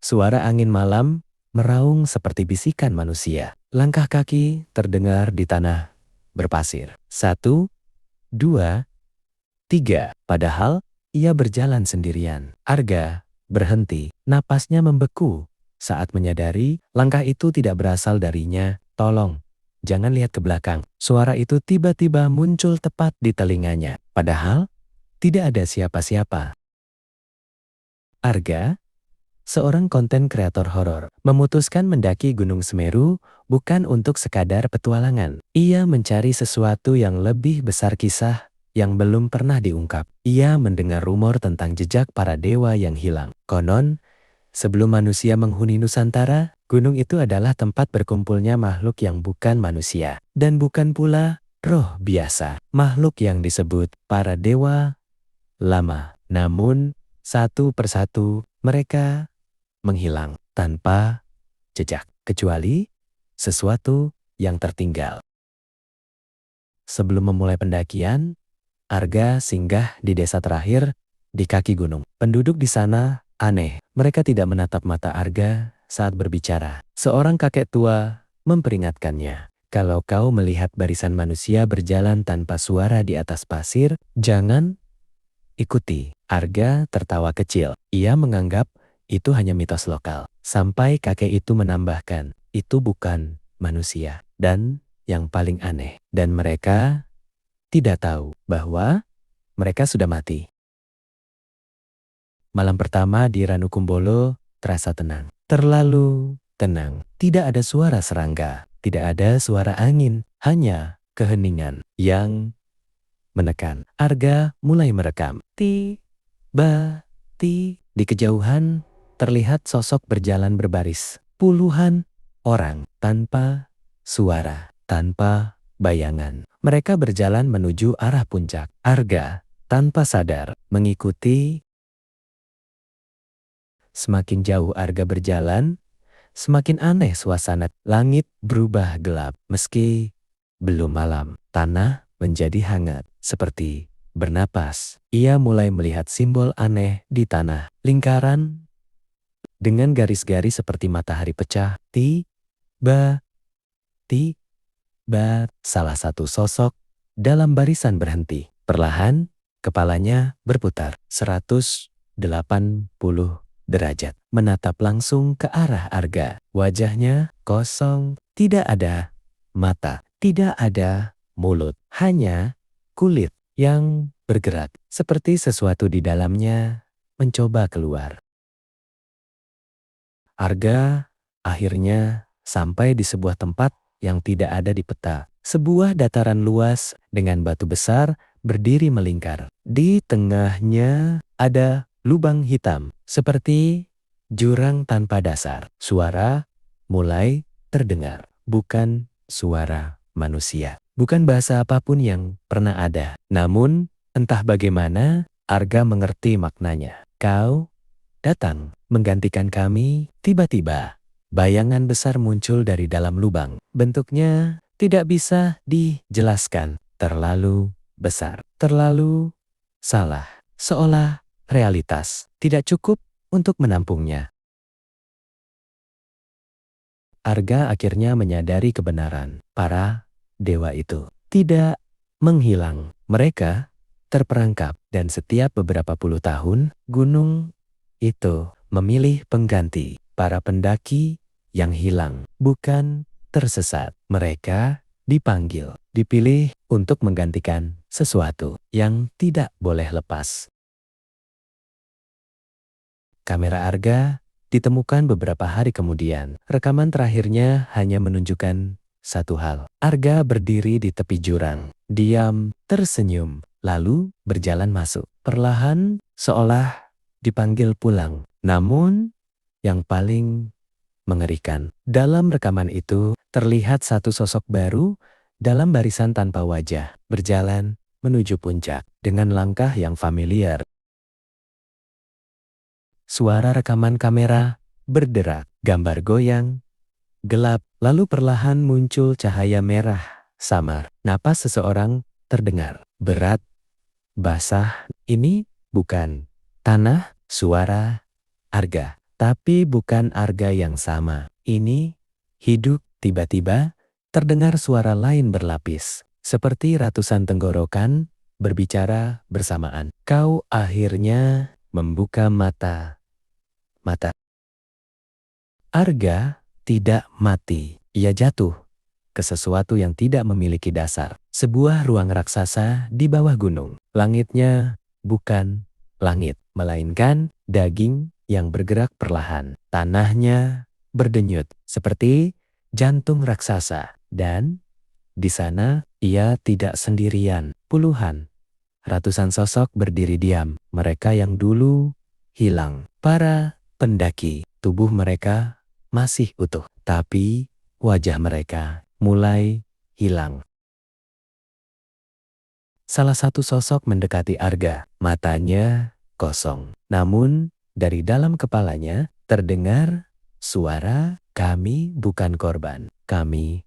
Suara angin malam meraung seperti bisikan manusia. Langkah kaki terdengar di tanah berpasir. 1, 2, 3. Padahal ia berjalan sendirian. Arga berhenti. Napasnya membeku saat menyadari langkah itu tidak berasal darinya. Tolong, jangan lihat ke belakang. Suara itu tiba-tiba muncul tepat di telinganya. Padahal tidak ada siapa-siapa. Arga, seorang konten kreator horor, memutuskan mendaki Gunung Semeru bukan untuk sekadar petualangan. Ia mencari sesuatu yang lebih besar, kisah yang belum pernah diungkap. Ia mendengar rumor tentang jejak para dewa yang hilang. Konon, sebelum manusia menghuni Nusantara, gunung itu adalah tempat berkumpulnya makhluk yang bukan manusia. Dan bukan pula roh biasa. Makhluk yang disebut para dewa lama. Namun, satu persatu mereka menghilang tanpa jejak, kecuali sesuatu yang tertinggal. Sebelum memulai pendakian, Arga singgah di desa terakhir di kaki gunung. Penduduk di sana aneh. Mereka tidak menatap mata Arga saat berbicara. Seorang kakek tua memperingatkannya. Kalau kau melihat barisan manusia berjalan tanpa suara di atas pasir, jangan ikuti. Arga tertawa kecil. Ia menganggap itu hanya mitos lokal. Sampai kakek itu menambahkan, itu bukan manusia. Dan yang paling aneh, dan mereka tidak tahu bahwa mereka sudah mati. Malam pertama di Ranukumbolo terasa tenang. Terlalu tenang. Tidak ada suara serangga, tidak ada suara angin, hanya keheningan yang menekan. Arga mulai merekam. Di kejauhan terlihat sosok berjalan berbaris. Puluhan orang tanpa suara, tanpa bayangan. Mereka berjalan menuju arah puncak. Arga tanpa sadar mengikuti. Semakin jauh Arga berjalan, semakin aneh suasana. Langit berubah gelap. Meski belum malam, tanah menjadi hangat, seperti bernapas. Ia mulai melihat simbol aneh di tanah. Lingkaran dengan garis-garis seperti matahari pecah. Tiba, salah satu sosok dalam barisan berhenti. Perlahan, kepalanya berputar 180 derajat. Menatap langsung ke arah Arga. Wajahnya kosong, tidak ada mata, tidak ada mulut. Hanya kulit yang bergerak, seperti sesuatu di dalamnya mencoba keluar. Arga akhirnya sampai di sebuah tempat yang tidak ada di peta. Sebuah dataran luas dengan batu besar berdiri melingkar. Di tengahnya ada lubang hitam, seperti jurang tanpa dasar. Suara mulai terdengar. Bukan suara manusia. Bukan bahasa apapun yang pernah ada. Namun, entah bagaimana, Arga mengerti maknanya. Kau datang menggantikan kami. Tiba-tiba, bayangan besar muncul dari dalam lubang. Bentuknya tidak bisa dijelaskan. Terlalu besar, terlalu salah. Seolah realitas tidak cukup untuk menampungnya. Arga akhirnya menyadari kebenaran. Para dewa itu tidak menghilang. Mereka terperangkap, dan setiap beberapa puluh tahun, gunung itu memilih pengganti. Para pendaki yang hilang bukan tersesat. Mereka dipanggil, dipilih untuk menggantikan sesuatu yang tidak boleh lepas. Kamera Arga ditemukan beberapa hari kemudian. Rekaman terakhirnya hanya menunjukkan satu hal. Arga berdiri di tepi jurang, diam, tersenyum, lalu berjalan masuk. Perlahan, seolah dipanggil pulang. Namun, yang paling mengerikan, dalam rekaman itu terlihat satu sosok baru dalam barisan tanpa wajah, berjalan menuju puncak dengan langkah yang familiar. Suara rekaman kamera berderak, gambar goyang, gelap, lalu perlahan muncul cahaya merah samar. Napas seseorang terdengar, berat, basah. Ini bukan tanah. Suara Arga Tapi bukan Arga yang sama. Ini hidup. Tiba-tiba terdengar suara lain berlapis, seperti ratusan tenggorokan berbicara bersamaan. Kau akhirnya membuka mata. Arga tidak mati. Ia jatuh ke sesuatu yang tidak memiliki dasar. Sebuah ruang raksasa di bawah gunung. Langitnya bukan langit, melainkan daging yang bergerak perlahan. Tanahnya berdenyut seperti jantung raksasa. Dan di sana ia tidak sendirian. Puluhan, ratusan sosok berdiri diam. Mereka yang dulu hilang. Para pendaki. Tubuh mereka masih utuh, tapi wajah mereka mulai hilang. Salah satu sosok mendekati Arga. Matanya kosong. Namun dari dalam kepalanya terdengar suara, "Kami bukan korban. Kami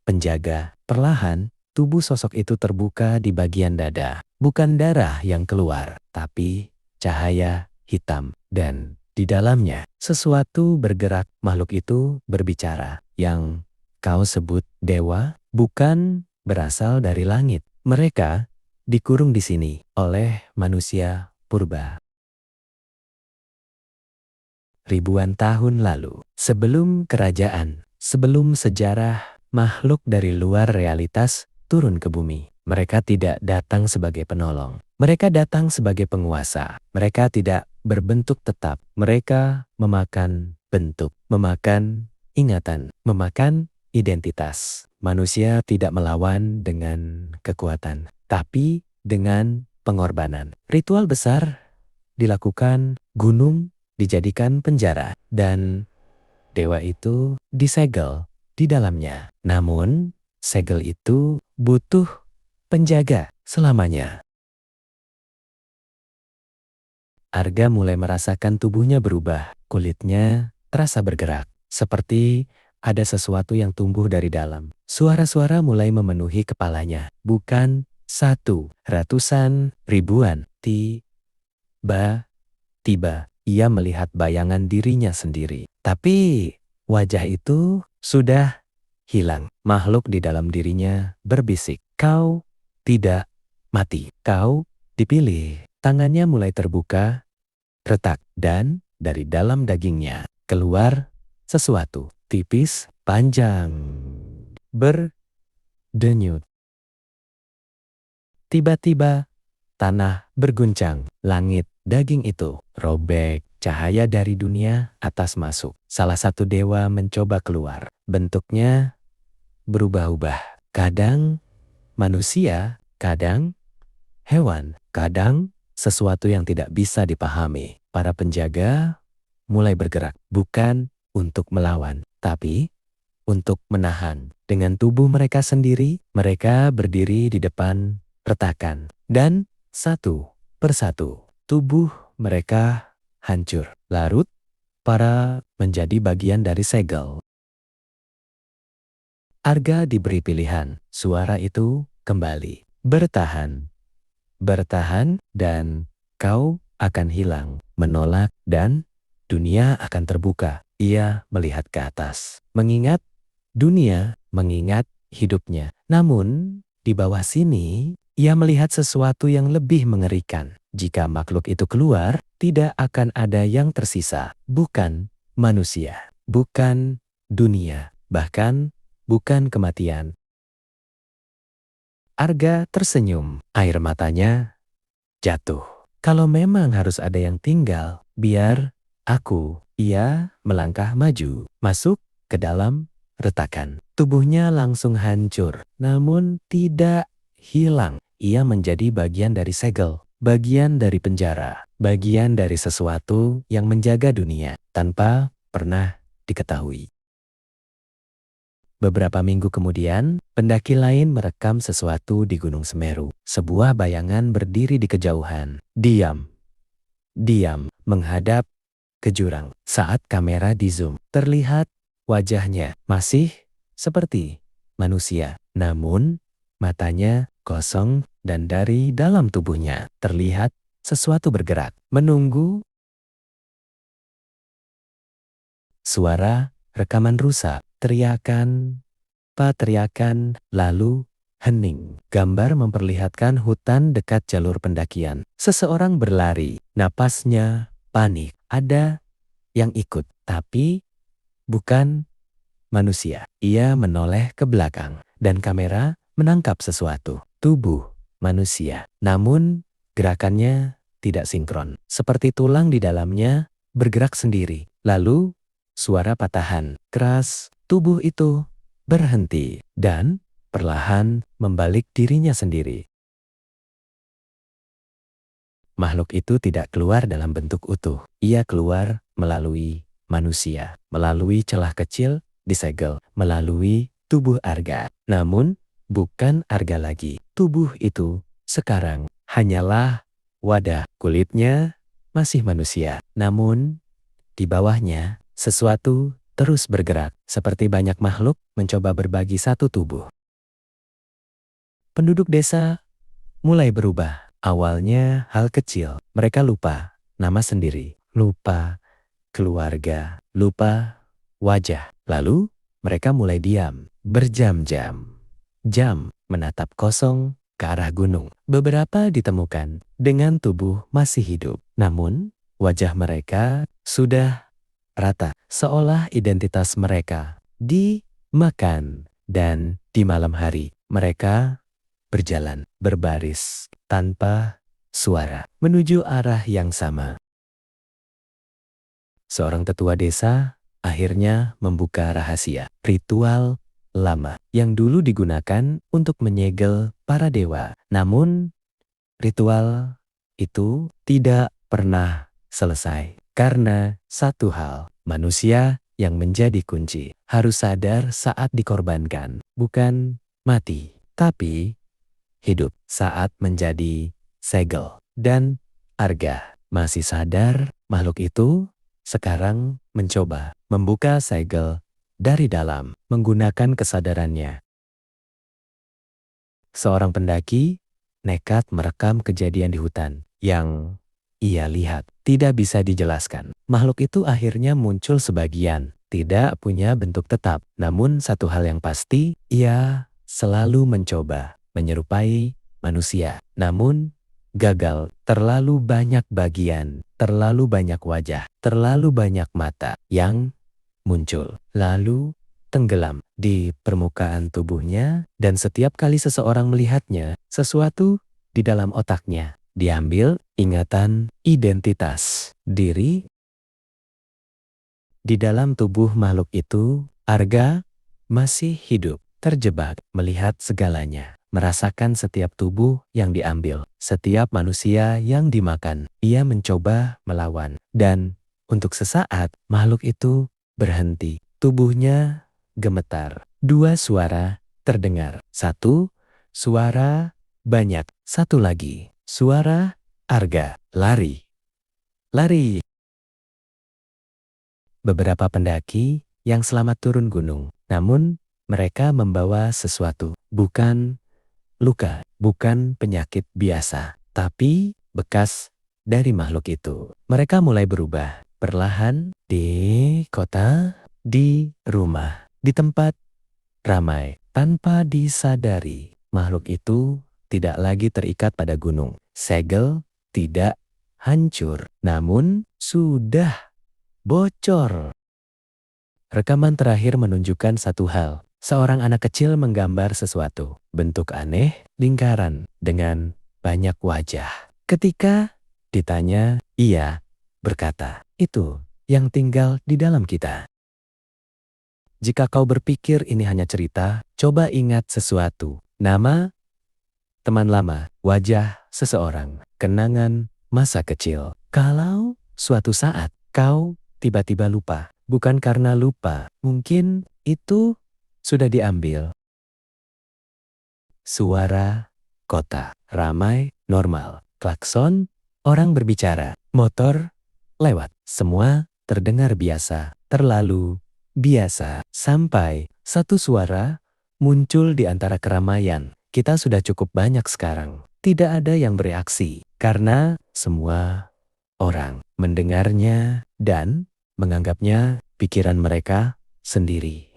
penjaga." Perlahan, tubuh sosok itu terbuka di bagian dada. Bukan darah yang keluar, tapi cahaya hitam. Dan di dalamnya, sesuatu bergerak. Makhluk itu berbicara. Yang kau sebut dewa bukan berasal dari langit. Mereka dikurung di sini oleh manusia purba. Ribuan tahun lalu, sebelum kerajaan, sebelum sejarah, makhluk dari luar realitas turun ke bumi. Mereka tidak datang sebagai penolong. Mereka datang sebagai penguasa. Mereka tidak berbentuk tetap. Mereka memakan bentuk, memakan ingatan, memakan identitas. Manusia tidak melawan dengan kekuatan, tapi dengan pengorbanan. Ritual besar dilakukan, gunung dijadikan penjara, dan dewa itu disegel di dalamnya. Namun, segel itu butuh penjaga selamanya. Arga mulai merasakan tubuhnya berubah. Kulitnya terasa bergerak, seperti ada sesuatu yang tumbuh dari dalam. Suara-suara mulai memenuhi kepalanya. Bukan satu, ratusan, ribuan. Tiba-tiba ia melihat bayangan dirinya sendiri. Tapi wajah itu sudah hilang. Makhluk di dalam dirinya berbisik, "Kau tidak mati. Kau dipilih." Tangannya mulai terbuka, retak, dan dari dalam dagingnya keluar sesuatu tipis, panjang, berdenyut. Tiba-tiba tanah berguncang, langit, daging itu robek, cahaya dari dunia atas masuk. Salah satu dewa mencoba keluar. Bentuknya berubah-ubah. Kadang manusia, kadang hewan, kadang sesuatu yang tidak bisa dipahami. Para penjaga mulai bergerak, bukan untuk melawan, tapi untuk menahan. Dengan tubuh mereka sendiri, mereka berdiri di depan retakan. Dan satu persatu, tubuh mereka hancur, larut, para menjadi bagian dari segel. Arga diberi pilihan. Suara itu kembali. Bertahan. Bertahan, dan kau akan hilang. Menolak, dan dunia akan terbuka. Ia melihat ke atas. Mengingat dunia, mengingat hidupnya. Namun, di bawah sini, ia melihat sesuatu yang lebih mengerikan. Jika makhluk itu keluar, tidak akan ada yang tersisa. Bukan manusia, bukan dunia, bahkan bukan kematian. Arga tersenyum, air matanya jatuh. Kalau memang harus ada yang tinggal, biar aku. Ia melangkah maju, masuk ke dalam retakan. Tubuhnya langsung hancur, namun tidak hilang. Ia menjadi bagian dari segel, bagian dari penjara, bagian dari sesuatu yang menjaga dunia tanpa pernah diketahui. Beberapa minggu kemudian, pendaki lain merekam sesuatu di Gunung Semeru. Sebuah bayangan berdiri di kejauhan. Diam, menghadap ke jurang. Saat kamera di zoom, terlihat wajahnya masih seperti manusia. Namun, matanya kosong dan dari dalam tubuhnya terlihat sesuatu bergerak. Menunggu suara, rekaman rusak, teriakan, lalu hening. Gambar memperlihatkan hutan dekat jalur pendakian. Seseorang berlari, napasnya panik. Ada yang ikut, tapi bukan manusia. Ia menoleh ke belakang dan kamera menangkap sesuatu. Tubuh manusia. Namun gerakannya tidak sinkron. Seperti tulang di dalamnya bergerak sendiri. Lalu suara patahan keras. Tubuh itu berhenti dan perlahan membalik dirinya sendiri. Makhluk itu tidak keluar dalam bentuk utuh. Ia keluar melalui manusia, melalui celah kecil di segel, melalui tubuh Arga. Namun, bukan Arga lagi. Tubuh itu sekarang hanyalah wadah. Kulitnya masih manusia. Namun, di bawahnya sesuatu terus bergerak, seperti banyak makhluk mencoba berbagi satu tubuh. Penduduk desa mulai berubah. Awalnya hal kecil. Mereka lupa nama sendiri, lupa keluarga, lupa wajah. Lalu mereka mulai diam, berjam-jam. Jam menatap kosong ke arah gunung. Beberapa ditemukan dengan tubuh masih hidup. Namun wajah mereka sudah rata. Seolah identitas mereka dimakan. Dan di malam hari mereka berjalan berbaris tanpa suara menuju arah yang sama. Seorang tetua desa akhirnya membuka rahasia ritual lama yang dulu digunakan untuk menyegel para dewa. Namun ritual itu tidak pernah selesai karena satu hal, manusia yang menjadi kunci harus sadar saat dikorbankan, bukan mati, tapi hidup saat menjadi segel. Dan Arga masih sadar makhluk itu sekarang mencoba membuka segel dari dalam menggunakan kesadarannya. Seorang pendaki nekat merekam kejadian di hutan yang ia lihat tidak bisa dijelaskan. Makhluk itu akhirnya muncul sebagian, tidak punya bentuk tetap. Namun satu hal yang pasti, ia selalu mencoba menyerupai manusia. Namun gagal. Terlalu banyak bagian, terlalu banyak wajah, terlalu banyak mata yang muncul. Lalu tenggelam di permukaan tubuhnya, dan setiap kali seseorang melihatnya, sesuatu di dalam otaknya diambil ingatan identitas diri. Di dalam tubuh makhluk itu, Arga masih hidup, terjebak, melihat segalanya, merasakan setiap tubuh yang diambil, setiap manusia yang dimakan. Ia mencoba melawan, dan untuk sesaat makhluk itu berhenti. Tubuhnya gemetar. Dua suara terdengar. Satu, suara banyak. Satu lagi, suara Arga. Lari. Lari. Beberapa pendaki yang selamat turun gunung. Namun mereka membawa sesuatu. Bukan luka, bukan penyakit biasa, tapi bekas dari makhluk itu. Mereka mulai berubah perlahan di kota, di rumah, di tempat ramai. Tanpa disadari, makhluk itu tidak lagi terikat pada gunung. Segel tidak hancur, namun sudah bocor. Rekaman terakhir menunjukkan satu hal. Seorang anak kecil menggambar sesuatu. Bentuk aneh, lingkaran, dengan banyak wajah. Ketika ditanya, ia berkata, "Itu yang tinggal di dalam kita." Jika kau berpikir ini hanya cerita, coba ingat sesuatu. Nama, teman lama, wajah seseorang, kenangan masa kecil. Kalau suatu saat kau tiba-tiba lupa, bukan karena lupa, mungkin itu sudah diambil. Suara kota, ramai, normal, klakson, orang berbicara, motor lewat, semua terdengar biasa, terlalu biasa, sampai satu suara muncul di antara keramaian. Kita sudah cukup banyak sekarang. Tidak ada yang bereaksi, karena semua orang mendengarnya dan menganggapnya pikiran mereka sendiri.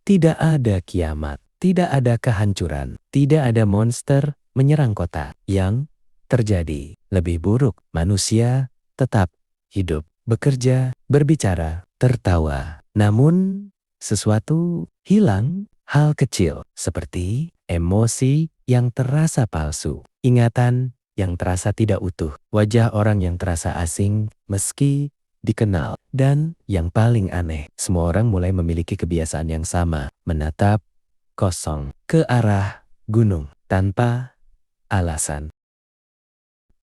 Tidak ada kiamat, tidak ada kehancuran, tidak ada monster menyerang kota. Yang terjadi lebih buruk, manusia tetap hidup, bekerja, berbicara, tertawa. Namun sesuatu hilang, hal kecil seperti emosi yang terasa palsu, ingatan yang terasa tidak utuh, wajah orang yang terasa asing meski dikenal. Dan yang paling aneh, semua orang mulai memiliki kebiasaan yang sama, menatap kosong ke arah gunung tanpa alasan.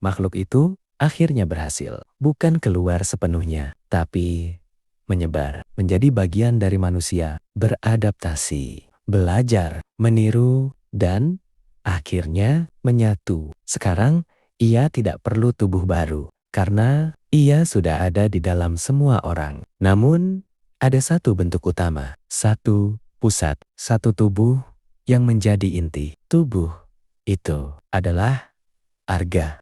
Makhluk itu akhirnya berhasil, bukan keluar sepenuhnya, tapi menyebar menjadi bagian dari manusia, beradaptasi, belajar, meniru, dan akhirnya menyatu. Sekarang ia tidak perlu tubuh baru, karena ia sudah ada di dalam semua orang. Namun ada satu bentuk utama, satu pusat, satu tubuh yang menjadi inti. Tubuh itu adalah Arga.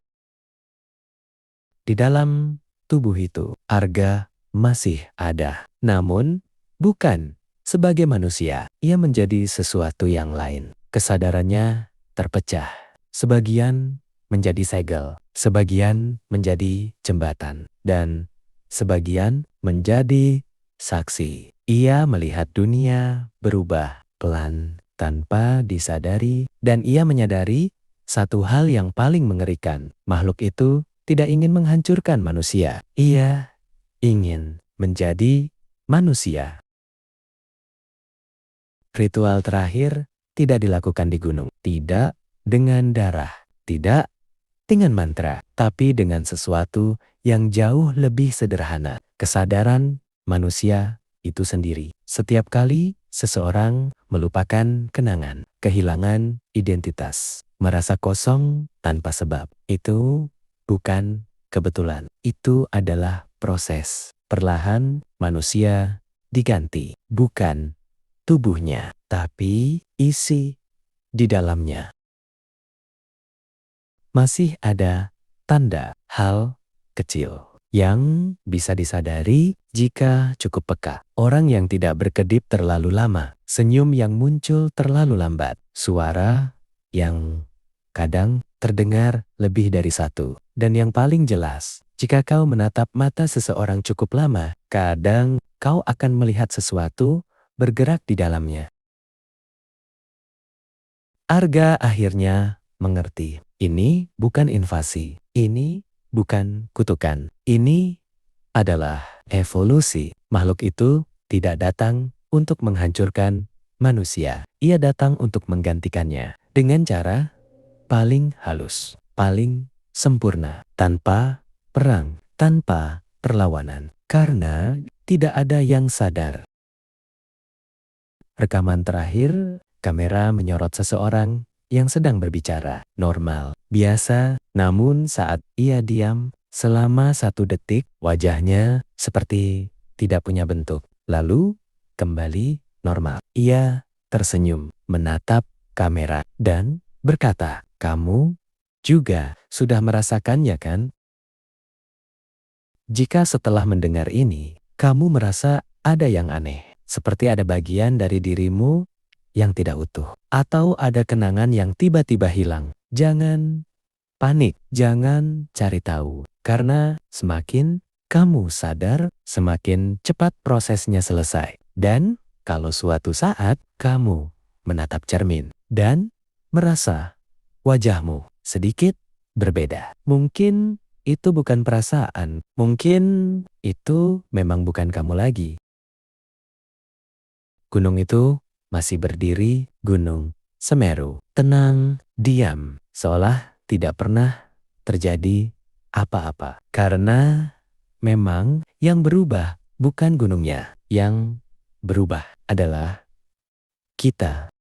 Di dalam tubuh itu, Arga masih ada. Namun, bukan sebagai manusia. Ia menjadi sesuatu yang lain. Kesadarannya terpecah. Sebagian menjadi segel, sebagian menjadi jembatan, dan sebagian menjadi saksi. Ia melihat dunia berubah pelan tanpa disadari, dan ia menyadari satu hal yang paling mengerikan. Makhluk itu tidak ingin menghancurkan manusia. Ia ingin menjadi manusia. Ritual terakhir tidak dilakukan di gunung, tidak dengan darah, tidak dengan mantra, tapi dengan sesuatu yang jauh lebih sederhana. Kesadaran manusia itu sendiri. Setiap kali seseorang melupakan kenangan, kehilangan identitas, merasa kosong tanpa sebab, itu bukan kebetulan. Itu adalah proses. Perlahan manusia diganti, bukan tubuhnya, tapi isi di dalamnya. Masih ada tanda hal kecil yang bisa disadari jika cukup peka. Orang yang tidak berkedip terlalu lama, senyum yang muncul terlalu lambat, suara yang kadang terdengar lebih dari satu. Dan yang paling jelas, jika kau menatap mata seseorang cukup lama, kadang kau akan melihat sesuatu bergerak di dalamnya. Arga akhirnya mengerti. Ini bukan invasi, ini bukan kutukan. Ini adalah evolusi. Makhluk itu tidak datang untuk menghancurkan manusia. Ia datang untuk menggantikannya dengan cara paling halus, paling sempurna, tanpa perang, tanpa perlawanan. Karena tidak ada yang sadar. Rekaman terakhir, kamera menyorot seseorang yang sedang berbicara, normal, biasa, namun saat ia diam selama 1 detik, wajahnya seperti tidak punya bentuk. Lalu kembali normal. Ia tersenyum, menatap kamera, dan berkata, "Kamu juga sudah merasakannya kan?" Jika setelah mendengar ini, kamu merasa ada yang aneh, seperti ada bagian dari dirimu yang tidak utuh, atau ada kenangan yang tiba-tiba hilang, jangan panik, jangan cari tahu, karena semakin kamu sadar, semakin cepat prosesnya selesai. Dan kalau suatu saat kamu menatap cermin dan merasa wajahmu sedikit berbeda, mungkin itu bukan perasaan, mungkin itu memang bukan kamu lagi. Gunung itu masih berdiri, Gunung Semeru, tenang, diam, seolah tidak pernah terjadi apa-apa. Karena memang yang berubah bukan gunungnya, yang berubah adalah kita.